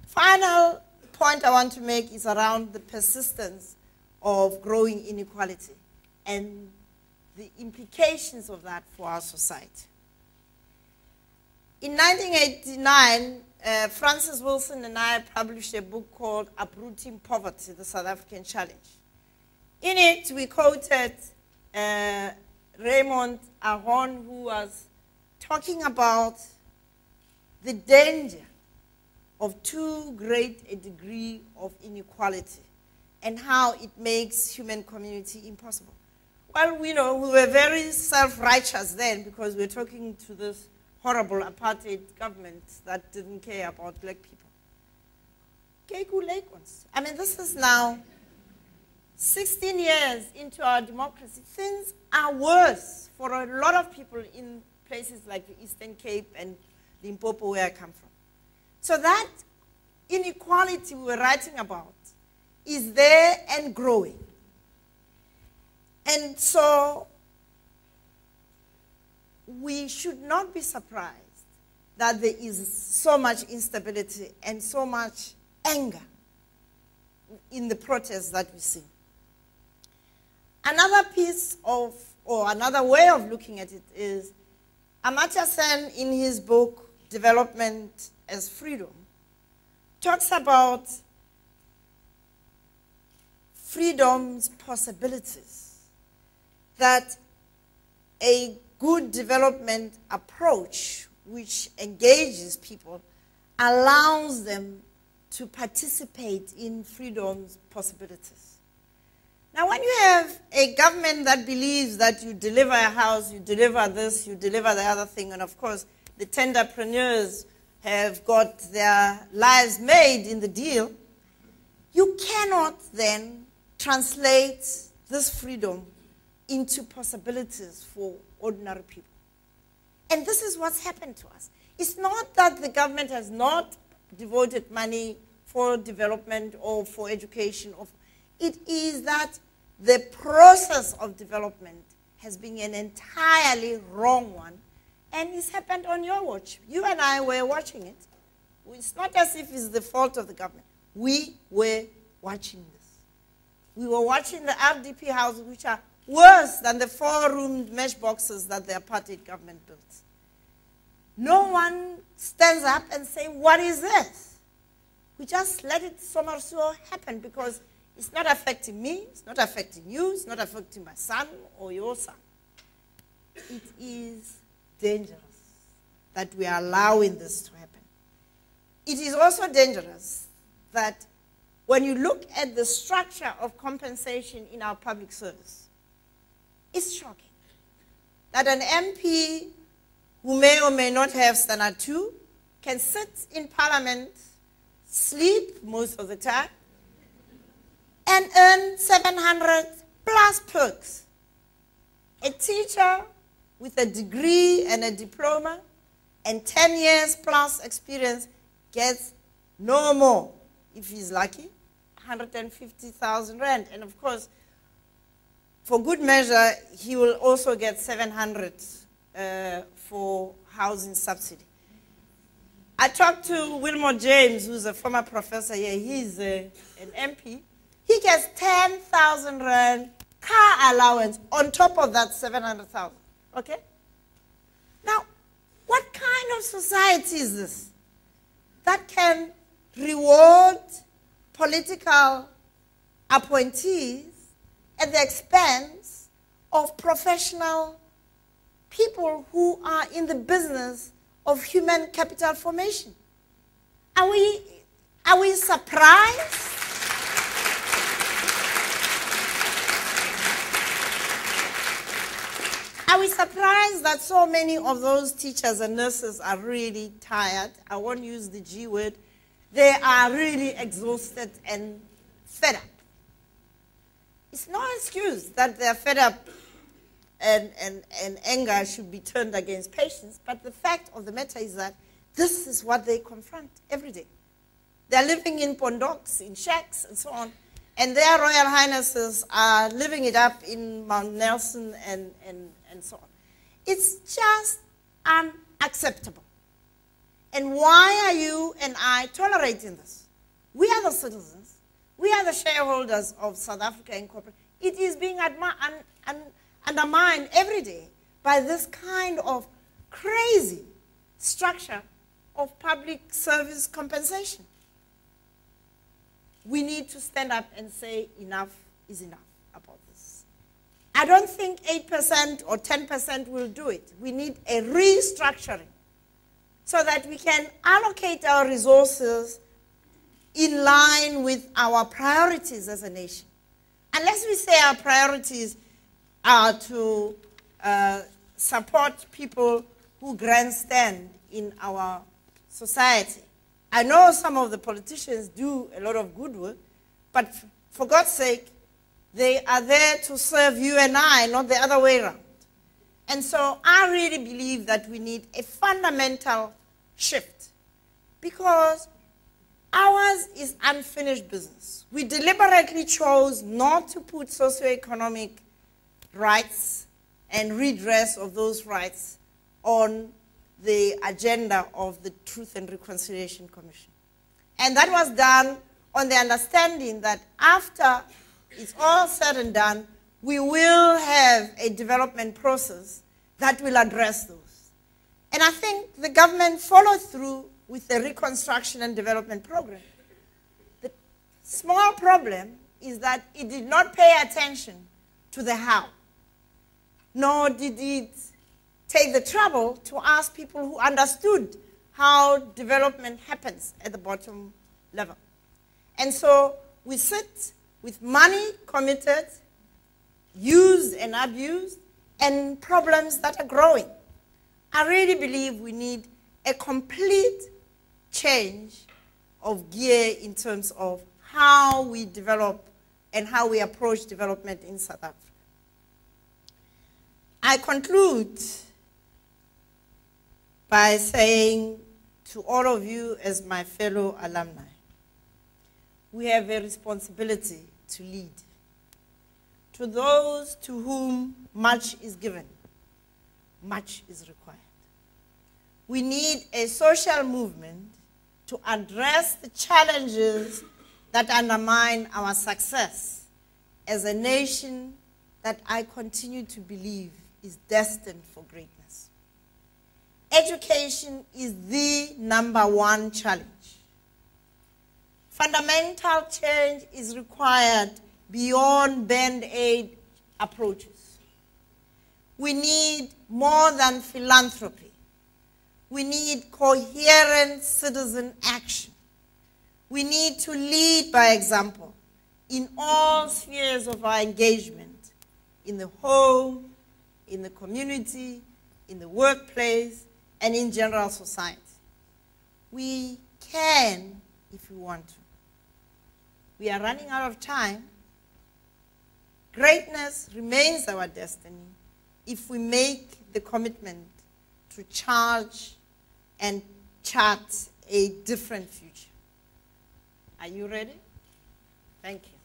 Final point I want to make is around the persistence of growing inequality and the implications of that for our society. In 1989, Francis Wilson and I published a book called Uprooting Poverty, the South African Challenge. In it, we quoted Raymond Aron, who was talking about the danger of too great a degree of inequality and how it makes human community impossible. Well, we know we were very self-righteous then because we were talking to this horrible apartheid government that didn't care about black people. I mean, this is now 16 years into our democracy. Things are worse for a lot of people in places like the Eastern Cape and Limpopo, where I come from. So that inequality we were writing about is there and growing. And so we should not be surprised that there is so much instability and so much anger in the protests that we see. Another piece of, or another way of looking at it is, Amartya Sen in his book, Development as Freedom, talks about freedom's possibilities, that a good development approach which engages people allows them to participate in freedom's possibilities. Now, when you have a government that believes that you deliver a house, you deliver this, you deliver the other thing, and of course, the tenderpreneurs have got their lives made in the deal, you cannot then translate this freedom into possibilities for ordinary people. And this is what's happened to us. It's not that the government has not devoted money for development or for education. It is that the process of development has been an entirely wrong one, and it's happened on your watch. You and I were watching it. It's not as if it's the fault of the government. We were watching this. We were watching the RDP houses, which are worse than the 4-roomed mesh boxes that the apartheid government built. No one stands up and says, what is this? We just let it so happen because it's not affecting me, it's not affecting you, it's not affecting my son or your son. It is dangerous that we are allowing this to happen. It is also dangerous that when you look at the structure of compensation in our public service, it's shocking that an MP who may or may not have standard 2 can sit in parliament, sleep most of the time, and earn 700 plus perks. A teacher with a degree and a diploma and 10 years plus experience gets no more, if he's lucky, 150,000 rand. And of course, for good measure, he will also get 700 for housing subsidy. I talked to Wilmot James, who's a former professor here. He's an MP. He gets 10,000 rand car allowance on top of that 700,000. Okay? Now, what kind of society is this that can reward political appointees at the expense of professional people who are in the business of human capital formation? Are we surprised? Are we surprised that so many of those teachers and nurses are really tired? I won't use the G word. They are really exhausted and fed up. It's no excuse that they're fed up and anger should be turned against patients, but the fact of the matter is that this is what they confront every day. They're living in pondoks, in shacks, and so on, and their Royal Highnesses are living it up in Mount Nelson and so on. It's just unacceptable. And why are you and I tolerating this? We are the citizens. We are the shareholders of South Africa Incorporated. It is being undermined every day by this kind of crazy structure of public service compensation. We need to stand up and say enough is enough about this. I don't think 8% or 10% will do it. We need a restructuring so that we can allocate our resources in line with our priorities as a nation. Unless we say our priorities are to support people who grandstand in our society. I know some of the politicians do a lot of good work, but for God's sake, they are there to serve you and I, not the other way around. And so I really believe that we need a fundamental shift, because ours is unfinished business. We deliberately chose not to put socioeconomic rights and redress of those rights on the agenda of the Truth and Reconciliation Commission. And that was done on the understanding that after it's all said and done, we will have a development process that will address those. And I think the government followed through with the Reconstruction and Development Program. The small problem is that it did not pay attention to the how, nor did it take the trouble to ask people who understood how development happens at the bottom level. And so we sit with money committed, used and abused, and problems that are growing. I really believe we need a complete change of gear in terms of how we develop and how we approach development in South Africa. I conclude by saying to all of you as my fellow alumni, we have a responsibility to lead. To those to whom much is given, much is required. We need a social movement to address the challenges that undermine our success as a nation that I continue to believe is destined for greatness. Education is the #1 challenge. Fundamental change is required beyond band-aid approaches. We need more than philanthropy. We need coherent citizen action. We need to lead by example in all spheres of our engagement, in the home, in the community, in the workplace, and in general society. We can if we want to. We are running out of time. Greatness remains our destiny if we make the commitment to charge and chart a different future. Are you ready? Thank you.